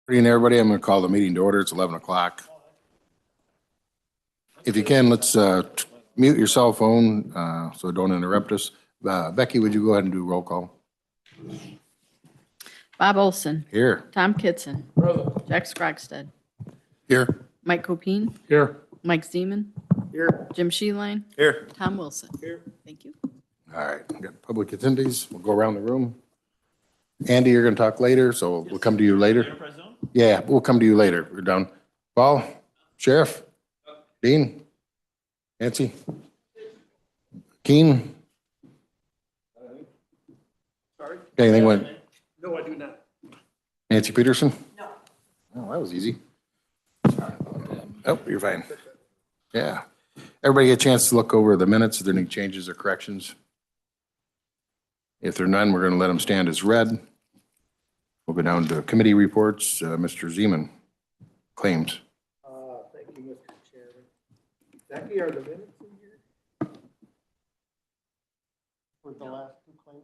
Good evening, everybody. I'm going to call the meeting to order. It's 11 o'clock. If you can, let's mute your cell phone so don't interrupt us. Becky, would you go ahead and do roll call? Bob Olson. Here. Tom Kitson. Jack Scrogstead. Here. Mike Copine. Here. Mike Zeman. Here. Jim Sheeline. Here. Tom Wilson. Here. Thank you. All right, we got public attendees. We'll go around the room. Andy, you're going to talk later, so we'll come to you later. Yeah, we'll come to you later. We're done. Paul, Sheriff, Dean, Nancy, Keen. Sorry? Anything went? No, I do not. Nancy Peterson? No. Oh, that was easy. Oh, you're fine. Yeah. Everybody get a chance to look over the minutes. If there are any changes or corrections? If there are none, we're going to let them stand as read. We'll go down to committee reports. Mr. Zeman, claims. Thank you, Mr. Chairman. Becky, are the minutes in here? For the last two claims?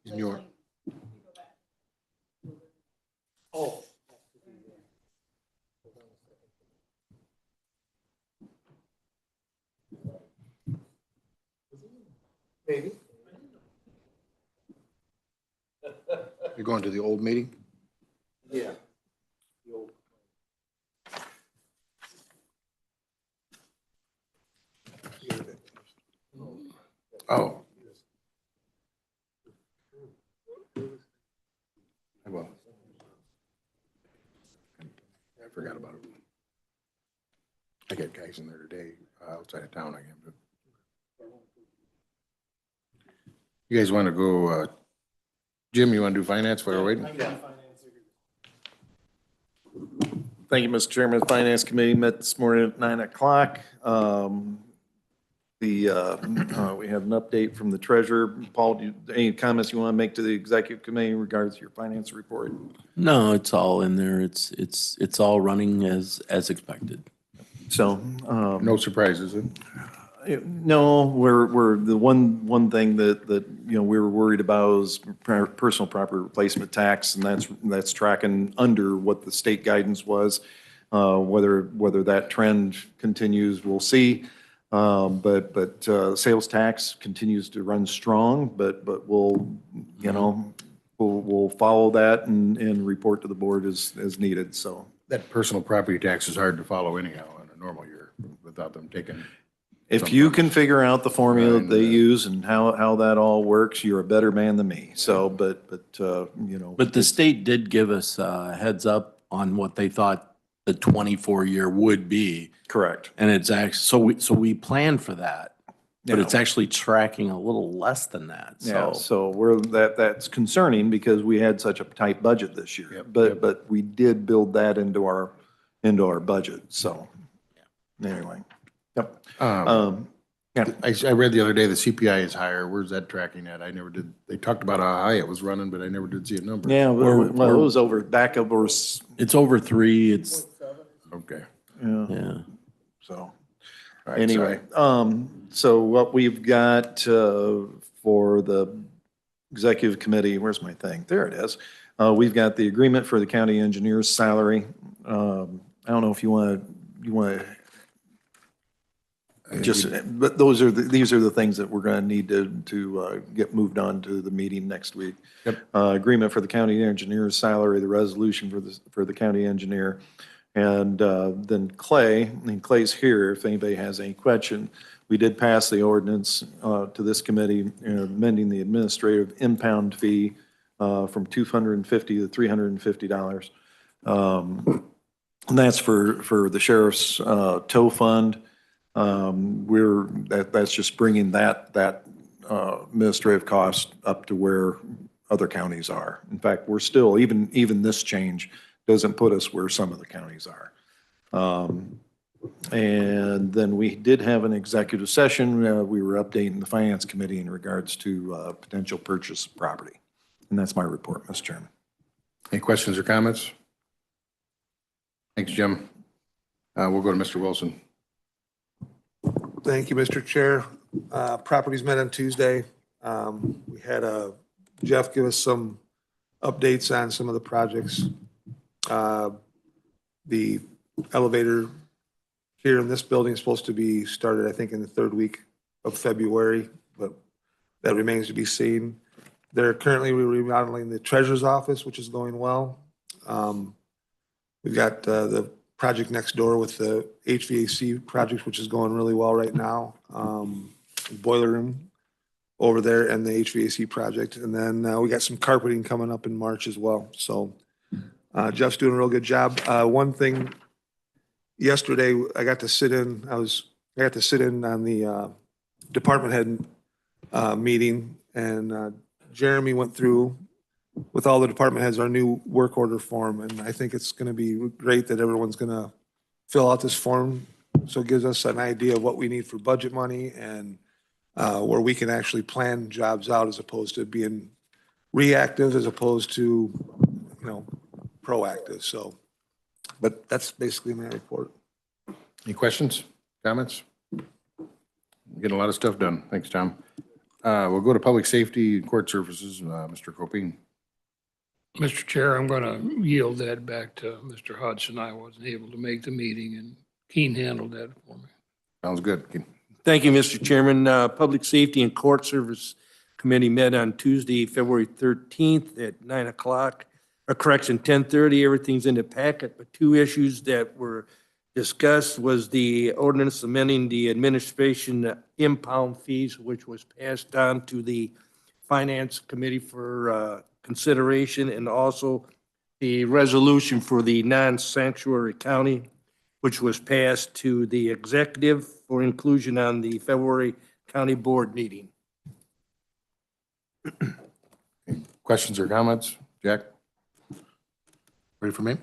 In your, Oh. Maybe. you're going to the old meeting? Yeah. The old- Oh. I will. I forgot about it. I got guys in there today outside of town again. But you guys want to go, Jim, you want to do finance while we're waiting? Thank you, Mr. Chairman. The Finance Committee met this morning at 9 o'clock. We have an update from the treasurer. Paul, any comments you want to make to the executive committee in regards to your finance report? No, it's all in there. It's all running as expected. So, No surprises. no, we're the one thing that we were worried about is personal property replacement tax, and that's tracking under what the state guidance was. Whether that trend continues, we'll see. But sales tax continues to run strong, but we'll follow that and report to the board as needed. So That personal property tax is hard to follow anyhow in a normal year without them taking. if you can figure out the formula that they Right. use and how that all works, you're a better man than me. So, but But the state did give us a heads up on what they thought the 24-year would be. correct. And it's actually, so we planned for that, but Yeah. it's actually tracking a little less than that. Yeah, So so that's concerning because we had such a tight budget this year. Yep, But yep. but we did build that into our budget. So anyway, yep. Yeah. I read the other day the CPI is higher. Where's that tracking at? I never did. They talked about how high it was running, but I never did see a number. Yeah, We're- well, it was back over, it's over 3. It's, Okay. yeah, yeah. so. All right, Anyway, sorry. so what we've got for the executive committee, where's my thing? There it is. We've got the agreement for the county engineer's salary. I don't know if you want to just, but these are the things that we're going to need to get moved on to the meeting next week. Yep. Agreement for the county engineer's salary, the resolution for the county engineer. And then Clay's here if anybody has any question. We did pass the ordinance to this committee amending the administrative impound fee from $250 to $350. And that's for the sheriff's tow fund. That's just bringing that administrative cost up to where other counties are. In fact, we're still, even this change doesn't put us where some of the counties are. And then we did have an executive session. We were updating the finance committee in regards to potential purchase of property. And that's my report, Mr. Chairman. Any questions or comments? Thanks, Jim. We'll go to Mr. Wilson. Thank you, Mr. Chair. Properties met on Tuesday. We had Jeff give us some updates on some of the projects. The elevator here in this building is supposed to be started, I think, in the third week of February, but that remains to be seen. They're currently remodeling the treasurer's office, which is going well. We've got the project next door with the HVAC project, which is going really well right now. Boiler room over there and the HVAC project. And then we got some carpeting coming up in March as well. So Jeff's doing a real good job. One thing, yesterday I got to sit in on the department head meeting, and Jeremy went through with all the department heads our new work order form, and I think it's going to be great that everyone's going to fill out this form, so it gives us an idea of what we need for budget money and where we can actually plan jobs out as opposed to being reactive, as opposed to, proactive. So, but that's basically my report. Any questions, comments? Getting a lot of stuff done. Thanks, Tom. We'll go to Public Safety and Court Services, Mr. Copine. Mr. Chair, I'm going to yield that back to Mr. Hudson. I wasn't able to make the meeting, and Keen handled that for me. Sounds good. Thank you, Mr. Chairman. Public Safety and Court Service Committee met on Tuesday, February 13th at 9 o'clock, or correction, 10:30. Everything's in the packet, but two issues that were discussed was the ordinance amending the administration impound fees, which was passed on to the Finance Committee for consideration, and also the resolution for the non-sanctuary county, which was passed to the executive for inclusion on the February county board meeting. Questions or comments? Jack? Ready for me?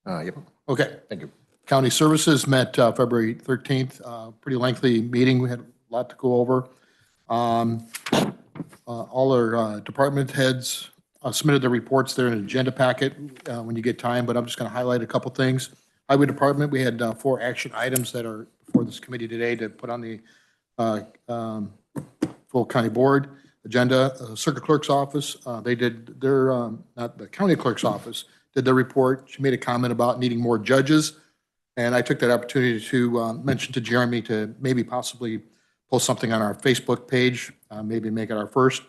Yep. Okay, thank you. County Services met February 13th, pretty lengthy meeting. We had a lot to go over. All our department heads submitted their reports there in an agenda packet when you get time, but I'm just going to highlight a couple things. Highway Department, we had 4 action items that are before this committee today to put on the full county board agenda. Circuit Clerk's Office, they did their, not the county clerk's office, did their report. She made a comment about needing more judges. And I took that opportunity to mention to Jeremy to maybe possibly post something on our Facebook page, maybe make it our first.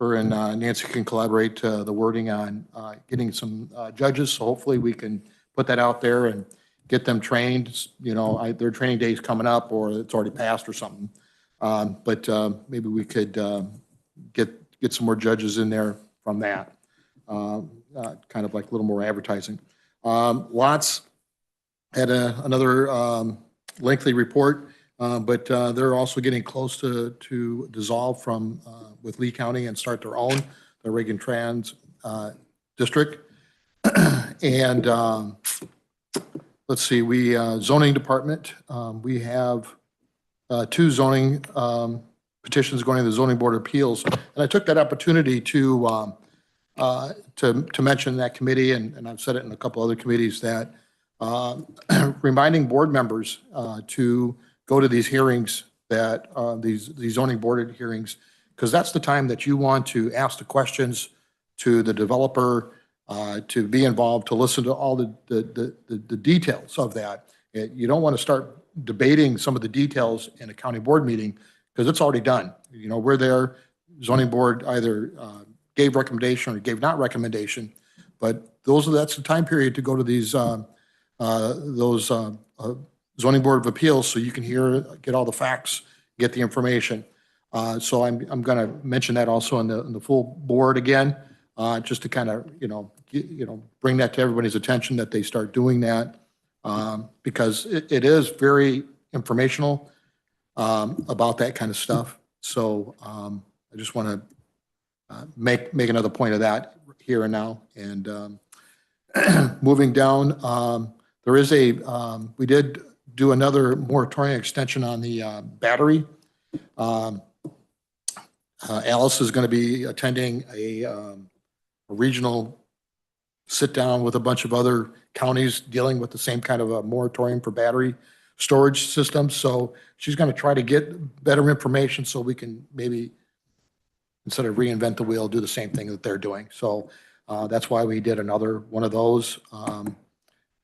Her and Nancy can collaborate the wording on getting some judges. So hopefully we can put that out there and get them trained. Their training day is coming up, or it's already passed or something. But maybe we could get some more judges in there from that. Kind of like a little more advertising. Watts had another lengthy report, but they're also getting close to dissolve from with Lee County and start their own, the Reagan Trans district. And let's see, we zoning department, we have 2 zoning petitions going to the Zoning Board of Appeals, and I took that opportunity to mention that committee, and I've said it in a couple other committees, that reminding board members to go to these hearings, that these zoning board hearings, because that's the time that you want to ask the questions to the developer, to be involved, to listen to all the details of that. You don't want to start debating some of the details in a county board meeting because it's already done. We're there, zoning board either gave recommendation or gave not recommendation, but that's the time period to go to these those zoning board of appeals, so you can get all the facts, get the information. So I'm going to mention that also in the full board again, just to kind of bring that to everybody's attention, that they start doing that, because it is very informational about that kind of stuff. So I just want to make another point of that here and now. And moving down, there is we did do another moratorium extension on the battery. Alice is going to be attending a regional sit down with a bunch of other counties dealing with the same kind of a moratorium for battery storage systems. So she's going to try to get better information so we can maybe, instead of reinvent the wheel, do the same thing that they're doing. So That's why we did another one of those.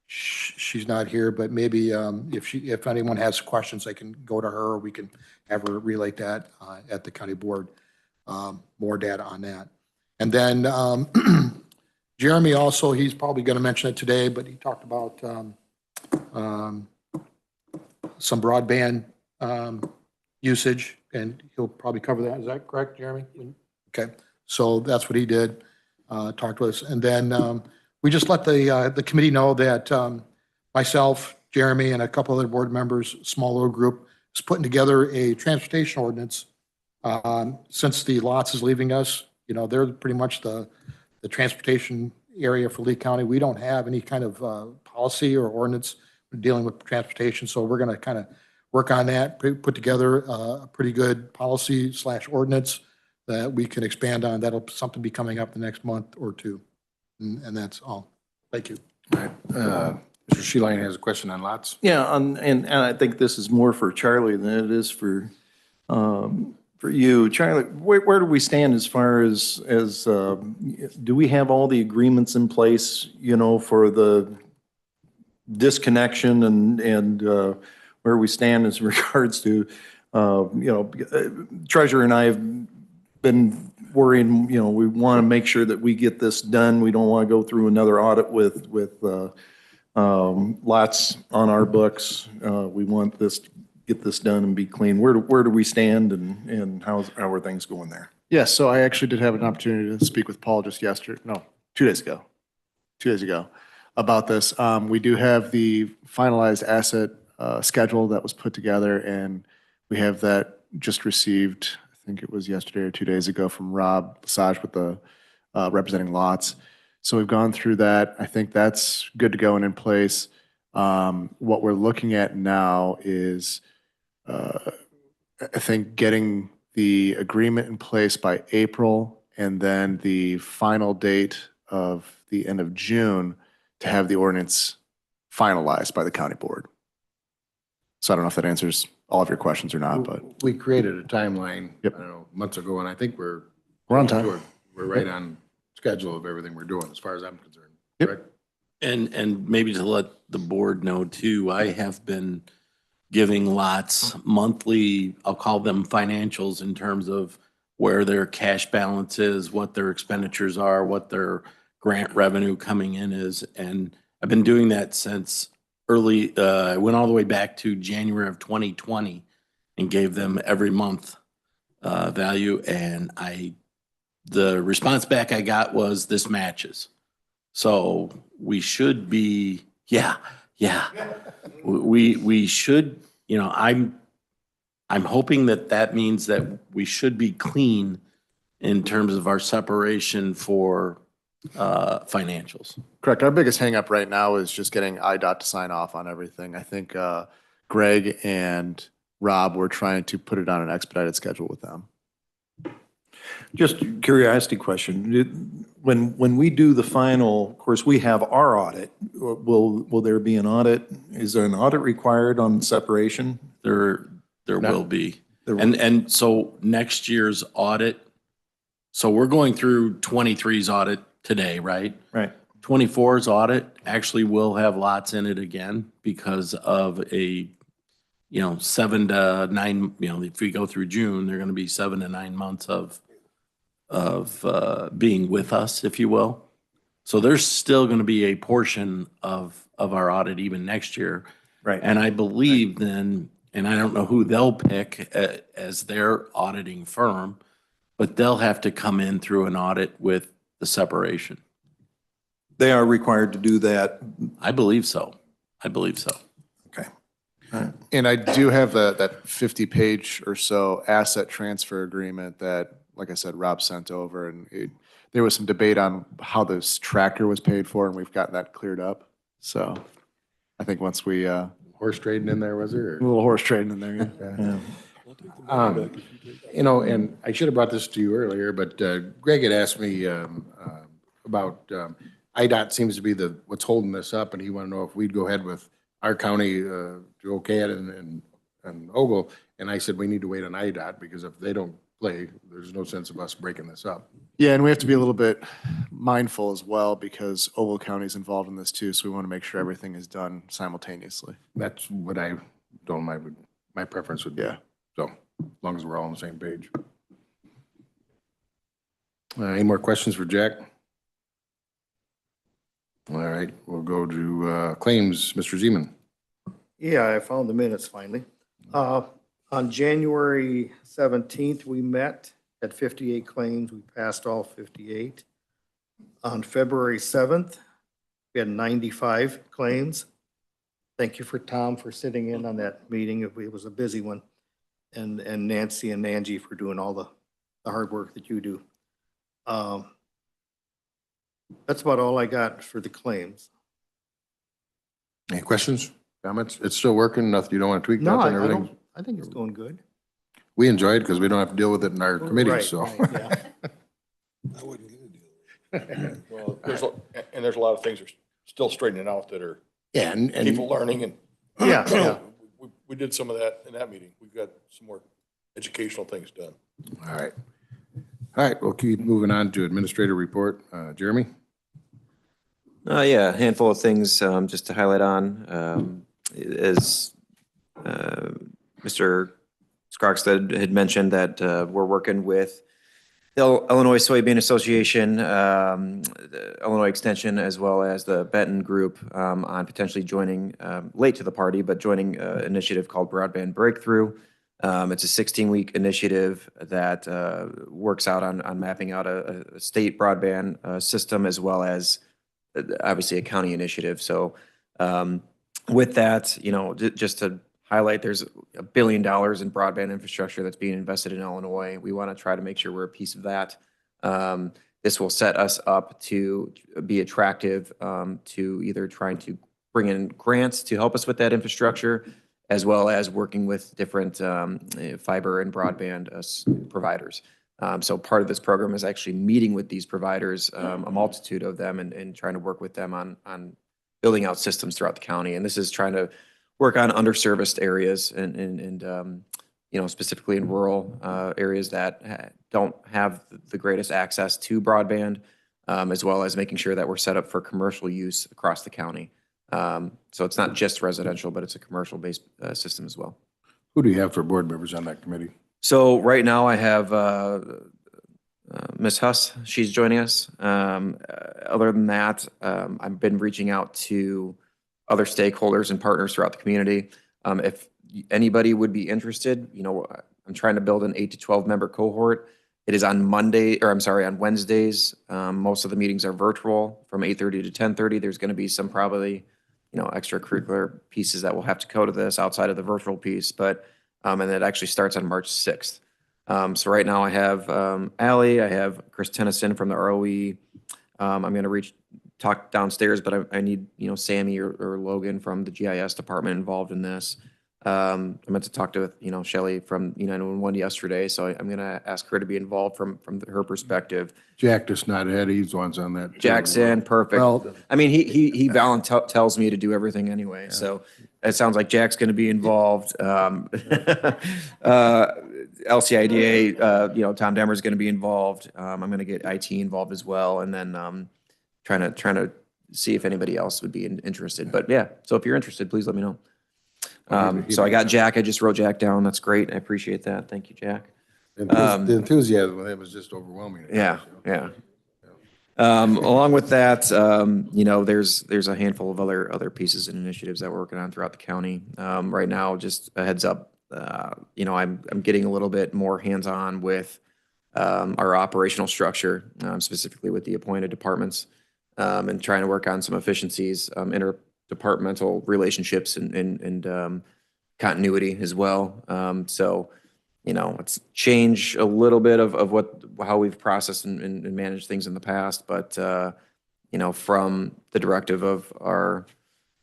She's not here, but maybe if anyone has questions, they can go to her, or we can have her relate that at the county board, more data on that. And then Jeremy also, he's probably going to mention it today, but he talked about some broadband usage, and he'll probably cover that. Is that correct, Jeremy? Okay, so that's what he did, talk to us. And then we just let the committee know that myself, Jeremy, and a couple other board members, small little group, is putting together a transportation ordinance. Since the lots is leaving us, you know, they're pretty much the transportation area for Lee County. We don't have any kind of policy or ordinance dealing with transportation, so we're going to kind of work on that, put together a pretty good policy / ordinance that we can expand on. That'll something be coming up the next month or two. And that's all. Thank you. All right. Mr. Sheeline has a question on lots. Yeah, and I think this is more for Charlie than it is for you. Charlie, where do we stand as far as do we have all the agreements in place, you know, for the disconnection and where we stand as regards to, you know, Treasurer and I have been worrying, you know, we want to make sure that we get this done. We don't want to go through another audit with lots on our books. We want this, get this done and be clean. Where do we stand and how are things going there? Yes, so I actually did have an opportunity to speak with Paul just 2 days ago about this. We do have the finalized asset schedule that was put together, and we have that just received, I think it was yesterday or 2 days ago, from Rob Lesage with the representing lots. So we've gone through that. I think that's good to go and in place. What we're looking at now is, I think, getting the agreement in place by April, and then the final date of the end of June to have the ordinance finalized by the county board. So I don't know if that answers all of your questions or not, but We created a timeline, Yep. I don't know, months ago, and I think we're we're on time. We're right on schedule of everything we're doing, as far as I'm concerned. Yep. Correct? And maybe to let the board know too, I have been giving lots monthly, I'll call them financials, in terms of where their cash balance is, what their expenditures are, what their grant revenue coming in is. And I've been doing that since early, I went all the way back to January of 2020 and gave them every month value. And the response back I got was, this matches. So we should be, yeah. We should, you know, I'm hoping that means that we should be clean in terms of our separation for financials. Correct. Our biggest hangup right now is just getting IDOT to sign off on everything. I think Greg and Rob were trying to put it on an expedited schedule with them. Just curiosity question. When we do the final, of course, we have our audit. Will there be an audit? Is there an audit required on separation? There will be. And so next year's audit, so we're going through 23's audit today, right? Right. 24's audit actually will have lots in it again because of a, 7 to 9, if we go through June, they're going to be 7 to 9 months of being with us, if you will. So there's still going to be a portion of our audit even next year. Right. And I believe then, and I don't know who they'll pick as their auditing firm, but they'll have to come in through an audit with the separation. They are required to do that. I believe so. Okay. And I do have that 50-page or so asset transfer agreement that, like I said, Rob sent over, and there was some debate on how this tractor was paid for, and we've gotten that cleared up. So I think once we, a Horse trading in there, was there? little horse trading in there. Yeah. And I should have brought this to you earlier, but Greg had asked me about, IDOT seems to be what's holding this up, and he wanted to know if we'd go ahead with our county to okay it and Ogle. And I said, we need to wait on IDOT, because if they don't play, there's no sense of us breaking this up. Yeah, and we have to be a little bit mindful as well because Ogle County is involved in this too, so we want to make sure everything is done simultaneously. That's what I don't, my preference would be. Yeah. So, as long as we're all on the same page. Any more questions for Jack? All right, we'll go to claims, Mr. Zeman. Yeah, I found the minutes finally. On January 17th, we met at 58 claims. We passed all 58. On February 7th, we had 95 claims. Thank you for Tom for sitting in on that meeting. It was a busy one. And Nancy and Angie for doing all the hard work that you do. That's about all I got for the claims. Any questions, comments? It's still working, nothing, you don't want to tweak No, nothing, I everything? don't, I think it's going good. We enjoy it because we don't have to deal with it in our committee, Right, so. right, yeah. I wouldn't get a deal. Well, there's a lot of things that are still straightening out that are Yeah, and people learning and. Yeah, yeah. We did some of that in that meeting. We've got some more educational things done. all right. All right, we'll keep moving on to administrator report. Jeremy? Yeah, a handful of things just to highlight on. As Mr. Skrogstad had mentioned that we're working with the Illinois Soybean Association, the Illinois Extension, as well as the Benton Group on potentially joining, late to the party, but joining an initiative called Broadband Breakthrough. It's a 16-week initiative that works out on mapping out a state broadband system as well as obviously a county initiative. So with that, you know, just to highlight, there's $1 billion in broadband infrastructure that's being invested in Illinois. We want to try to make sure we're a piece of that. This will set us up to be attractive to either trying to bring in grants to help us with that infrastructure, as well as working with different fiber and broadband providers. So part of this program is actually meeting with these providers, a multitude of them, and trying to work with them on building out systems throughout the county. And this is trying to work on underserviced areas and you know, specifically in rural areas that don't have the greatest access to broadband, as well as making sure that we're set up for commercial use across the county. So it's not just residential, but it's a commercial-based system as well. Who do you have for board members on that committee? So right now I have Ms. Huss. She's joining us. Other than that, I've been reaching out to other stakeholders and partners throughout the community. If anybody would be interested, you know, I'm trying to build an 8 to 12 member cohort. It is on on Wednesdays. Most of the meetings are virtual from 8:30 to 10:30. There's going to be some probably, you know, extracurricular pieces that will have to go to this outside of the virtual piece, but, and it actually starts on March 6th. So right now I have Allie, I have Chris Tennyson from the ROE. I'm going to talk downstairs, but I need, you know, Sammy or Logan from the GIS department involved in this. I meant to talk to, you know, Shelley from E911 yesterday, so I'm going to ask her to be involved from her perspective. Jack just nodded head. He's the one's on that. Jack's in, perfect. Well, I mean, he tells me to do everything anyway, so it sounds like Jack's going to be involved. LCIDA, you know, Tom Demmer's going to be involved. I'm going to get IT involved as well, and then trying to see if anybody else would be interested. But yeah, so if you're interested, please let me know. So I got Jack. I just wrote Jack down. That's great. I appreciate that. Thank you, Jack. The enthusiasm with him was just overwhelming. Yeah. Along with that, you know, there's a handful of other pieces and initiatives that we're working on throughout the county. Right now, just a heads up, you know, I'm getting a little bit more hands-on with our operational structure, specifically with the appointed departments, and trying to work on some efficiencies, interdepartmental relationships and continuity as well. So, you know, it's changed a little bit of how we've processed and managed things in the past, but you know, from the directive of our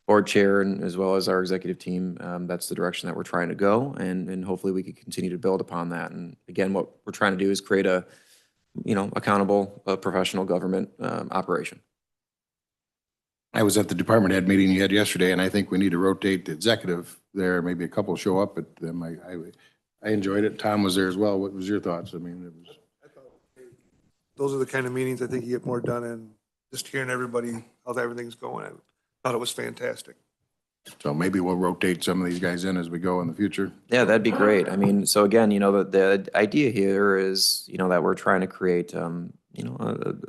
board chair and as well as our executive team, that's the direction that we're trying to go, and hopefully we can continue to build upon that. And again, what we're trying to do is create a, you know, accountable, professional government operation. I was at the department head meeting you had yesterday, and I think we need to rotate the executive there. Maybe a couple show up, but I enjoyed it. Tom was there as well. What was your thoughts? I mean, it was. those are the kind of meetings I think you get more done in, just hearing everybody, how everything's going. I thought it was fantastic. So maybe we'll rotate some of these guys in as we go in the future. Yeah, that'd be great. I mean, so again, the idea here is, that we're trying to create,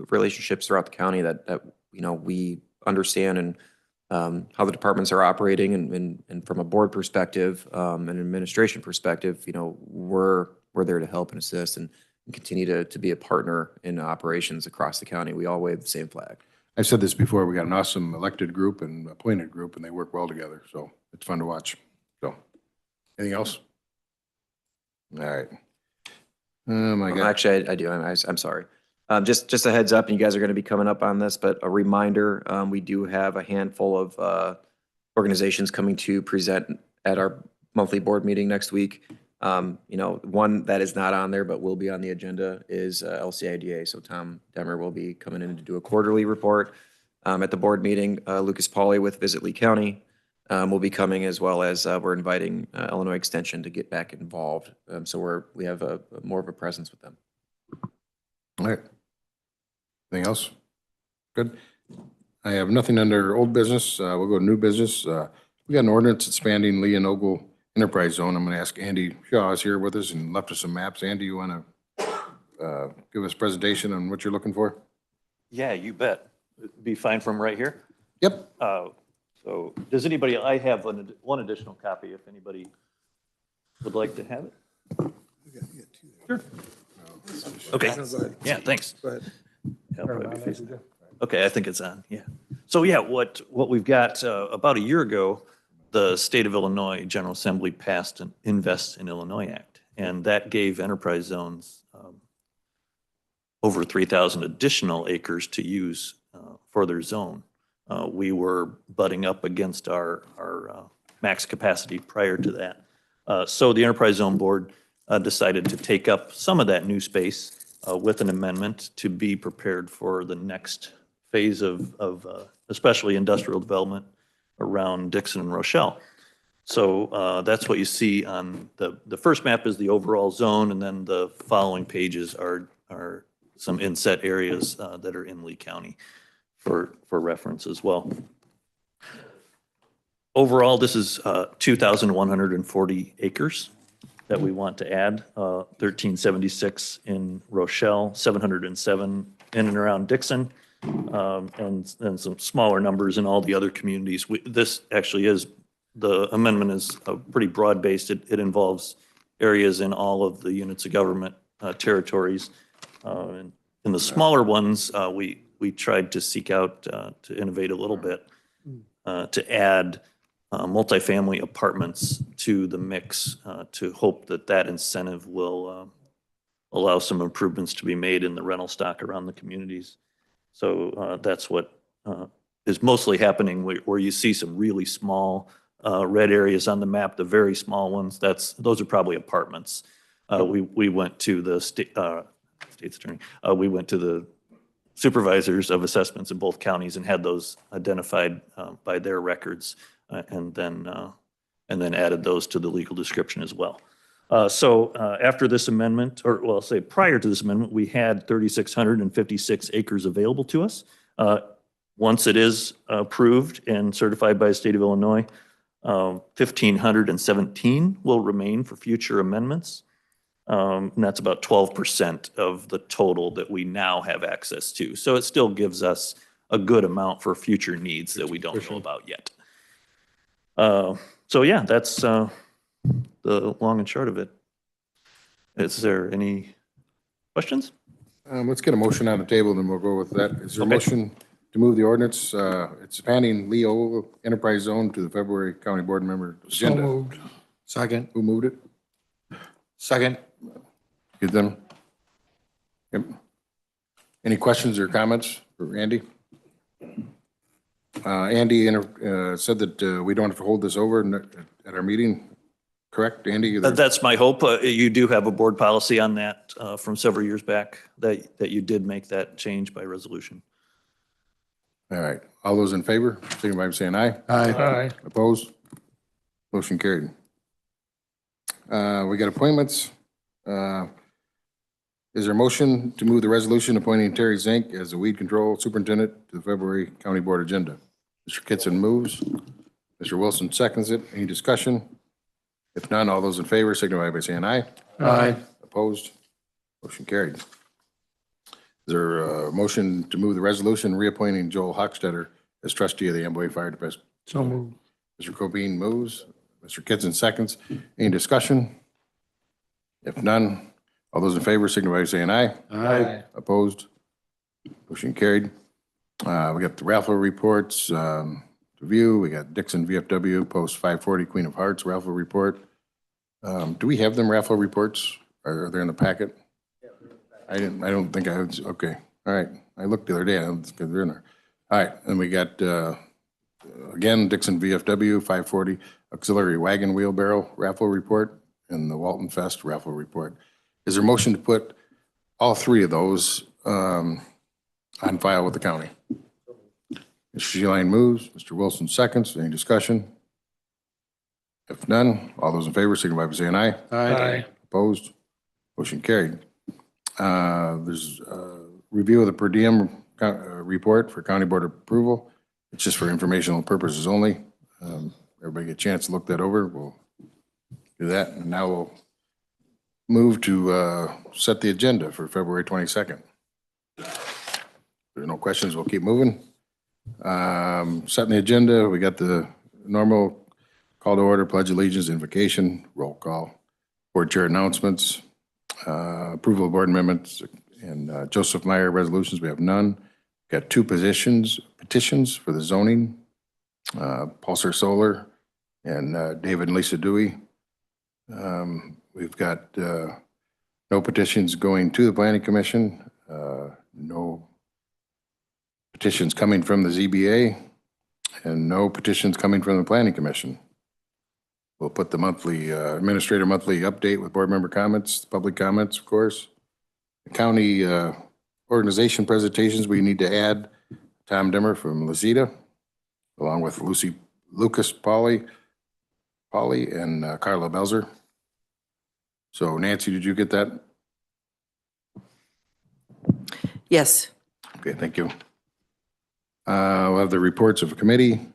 relationships throughout the county that, we understand and how the departments are operating and from a board perspective, and administration perspective, we're there to help and assist and continue to be a partner in operations across the county. We all wave the same flag. I've said this before, we got an awesome elected group and appointed group, and they work well together, so it's fun to watch. So, anything else? All right. I got, Actually, I do. I'm sorry. Just a heads up, and you guys are going to be coming up on this, but a reminder, we do have a handful of organizations coming to present at our monthly board meeting next week. One that is not on there but will be on the agenda is LCIDA. So Tom Demmer will be coming in to do a quarterly report at the board meeting. Lucas Pauly with Visit Lee County will be coming, as well as we're inviting Illinois Extension to get back involved. So we have a more of a presence with them. all right. Anything else? Good. I have nothing under old business. We'll go to new business. We got an ordinance expanding Lee and Ogle Enterprise Zone. I'm going to ask Andy Shaw is here with us and left us some maps. Andy, you want to give us a presentation on what you're looking for? Yeah, you bet. Be fine from right here. Yep. So does anybody, I have one additional copy if anybody would like to have it. Sure. Okay. Yeah, thanks. Go ahead. Yeah, I'll probably be facing that. Okay, I think it's on, yeah. So yeah, what we've got, about a year ago, the state of Illinois General Assembly passed an Invest in Illinois Act, and that gave enterprise zones over 3,000 additional acres to use for their zone. We were butting up against our max capacity prior to that. So the Enterprise Zone Board decided to take up some of that new space with an amendment to be prepared for the next phase of especially industrial development around Dixon and Rochelle. So that's what you see on the first map is the overall zone, and then the following pages are some inset areas that are in Lee County for reference as well. Overall, this is 2,140 acres that we want to add, 1376 in Rochelle, 707 in and around Dixon, and some smaller numbers in all the other communities. This actually is, the amendment is pretty broad-based. It involves areas in all of the units of government territories. And in the smaller ones, we tried to seek out to innovate a little bit, to add multifamily apartments to the mix, to hope that incentive will allow some improvements to be made in the rental stock around the communities. So that's what is mostly happening, where you see some really small red areas on the map, the very small ones. Those are probably apartments. We went to the state's attorney. We went to the supervisors of assessments in both counties and had those identified by their records, and then added those to the legal description as well. So after this amendment, or well, I'll say prior to this amendment, we had 3,656 acres available to us. Once it is approved and certified by the state of Illinois, 1,517 will remain for future amendments. And that's about 12% of the total that we now have access to. So it still gives us a good amount for future needs that we don't know about yet. So yeah, that's the long and short of it. Is there any questions? Let's get a motion on the table, and then we'll go with that. Is there a motion to move the ordinance expanding Lee Ogle Enterprise Zone to the February County Board member agenda? So moved. Second. Who moved it? Second. Get them. Yep. Any questions or comments for Andy? Andy said that we don't have to hold this over at our meeting, correct, Andy? That's my hope. You do have a board policy on that from several years back that you did make that change by resolution. All right. All those in favor, signify by saying aye. Aye. Opposed? Motion carried. We got appointments. Is there a motion to move the resolution appointing Terry Zink as the weed control superintendent to the February County Board agenda? Mr. Kitson moves. Mr. Wilson seconds it. Any discussion? If none, all those in favor signify by saying aye. Aye. Opposed? Motion carried. Is there a motion to move the resolution reappointing Joel Hochstetter as trustee of the Amboy Fire Department? So moved. Mr. Cobean moves. Mr. Kitson seconds. Any discussion? If none, all those in favor signify by saying aye. Aye. Opposed? Motion carried. We got the raffle reports to view. We got Dixon VFW Post 540 Queen of Hearts raffle report. Do we have them raffle reports? Are they in the packet? I don't think I was, okay. All right. I looked the other day. I don't think they're in there. All right. And we got, again, Dixon VFW 540 Auxiliary Wagon Wheelbarrow raffle report and the Walton Fest raffle report. Is there a motion to put all three of those on file with the county? Mr. Sheeline moves. Mr. Wilson seconds. Any discussion? If none, all those in favor signify by saying aye. Aye. Opposed? Motion carried. There's a review of the per diem report for county board approval. It's just for informational purposes only. Everybody get a chance to look that over. We'll do that. And now we'll move to set the agenda for February 22nd. If there are no questions, we'll keep moving. Setting the agenda, we got the normal call to order, pledge allegiance, invocation, roll call, board chair announcements, approval of board amendments, and Joseph Meyer resolutions, we have none. Got two petitions for the zoning, Pulsar Solar and David and Lisa Dewey. We've got no petitions going to the planning commission, no petitions coming from the ZBA, and no petitions coming from the planning commission. We'll put the monthly, administrator monthly update with board member comments, public comments, of course. The county organization presentations, we need to add Tom Dimmer from Lazita, along with Lucas Polly, and Carla Belzer. So Nancy, did you get that? Yes. Okay, thank you. We'll have the reports of committee.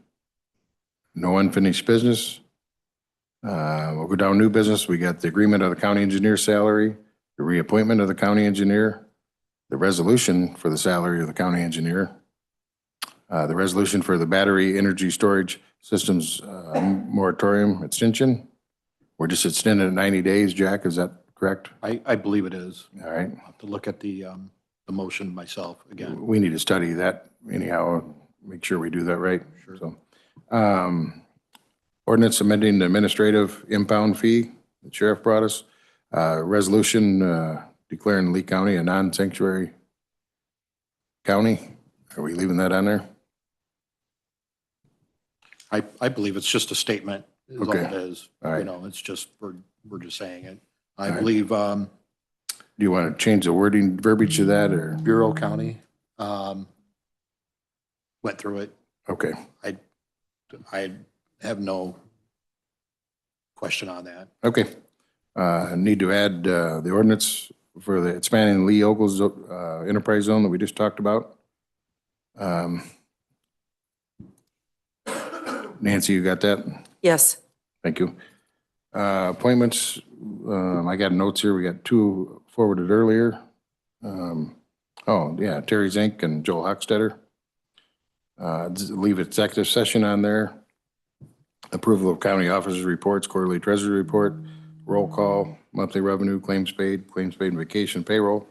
No unfinished business. We'll go down new business. We got the agreement of the county engineer salary, the reappointment of the county engineer, the resolution for the salary of the county engineer, the resolution for the battery energy storage systems moratorium extension. We're just extended 90 days, Jack, is that correct? I believe it is. All right. I'll have to look at the motion myself again. We need to study that anyhow, make sure we do that right. Sure. So, ordinance amending the administrative impound fee, the sheriff brought us. Resolution declaring Lee County a non-sanctuary county. Are we leaving that on there? I believe it's just a statement, is all Okay. it is. All right. You know, it's just, we're just saying it. I All right. believe Do you want to change the wording, verbiage of that, or? Bureau County went through it. Okay, I have no question on that. okay. Need to add the ordinance for the expanding Lee Ogles enterprise zone that we just talked about. Nancy, you got that? Yes. Thank you. Appointments, I got notes here. We got two forwarded earlier. Oh, yeah, Terry Zink and Joel Hochstetter. Leave executive session on there. Approval of county officers' reports, quarterly treasury report, roll call, monthly revenue, claims paid and vacation payroll.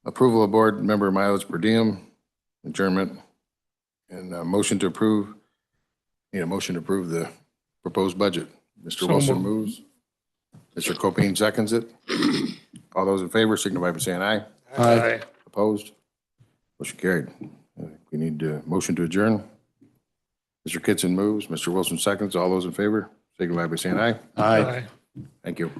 Approval of board member mileage per diem, adjournment, and a motion to approve. Need a motion to approve the proposed budget. Mr. So Wilson moved. moves. Mr. Copine seconds it. All those in favor signify by saying aye. Aye. Opposed? Motion carried. We need a motion to adjourn. Mr. Kitson moves. Mr. Wilson seconds. All those in favor signify by saying aye. Aye. Thank you.